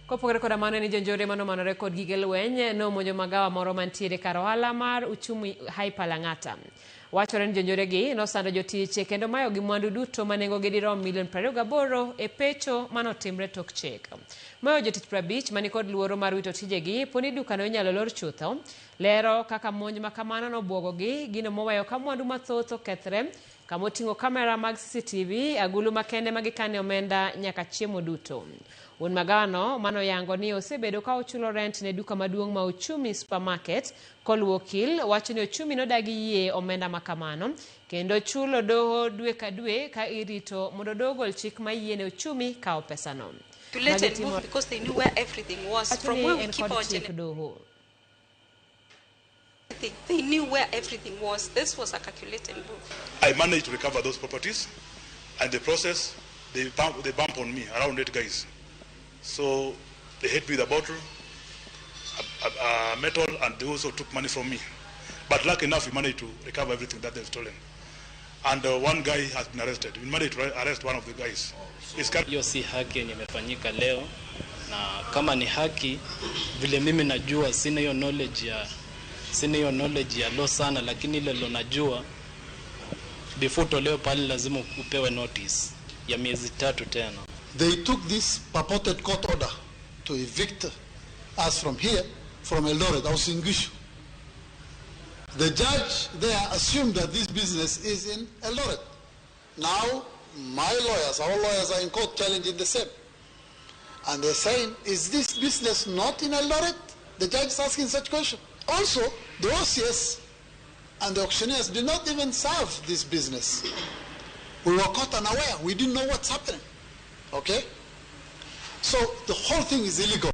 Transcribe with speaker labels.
Speaker 1: Kopogore koda mano ni jonjore manore kod gige lweny nomonjo magawa moro mantiere kar ohala mar Uchumi Hyper Lang'ata. Wachore ni jonjoregi nosando jotich kendo mayo gi mwandu duto manengogi dirom $28 e pecho manotimre tok chik. Mayo jotich 50 mani kod luoro mar wito tijegi poni dukano inyalo lor chutho. Lero kaka monj makamano nobwogogi gino moweyo ka mwandu mathoth okethre kama oting'o kamera mag CCTV, agulu makende magikane omenda nyaka chiemo duto. Wuon magawano manoyango ni osebedo ka ochulo rent ne duka maduong' ma Uchumi Supermarket koluwo okil wacho ni Uchumi nodagi yie omenda makamano kendo chulo doho dwe ka dwe ka irito mondo doho gol chik mayiene Uchumi kao pesano.
Speaker 2: Because they knew where everything was. From where we keep our
Speaker 1: doho.
Speaker 2: They knew where everything was. This was a calculated move.
Speaker 3: I managed to recover those properties, and the process, they bump on me, around 8 guys. So they hit me with a bottle, metal, and they also took money from me. But lucky enough, we managed to recover everything that they've stolen. And one guy has been arrested. We managed to arrest one of the guys.
Speaker 4: Hiyo si haki yenye imefanyika leo, na kama ni haki, vile mimi najua sina hiyo knowledge ya law sana, lakini ile lo najua before toleo pale lazima upewe notice ya miezi 3 tena.
Speaker 5: They took this purported court order to evict us from here, from Eldoret, Uasin-Gishu. The judge there assumed that this business is in Eldoret. Now, my lawyers, our lawyers are in court challenging the same. And they're saying, is this business not in Eldoret? The judge is asking such question. Also, the OCS and the auctioneers did not even serve this business. We were caught unaware. We didn't know what's happening. Okay? So the whole thing is illegal.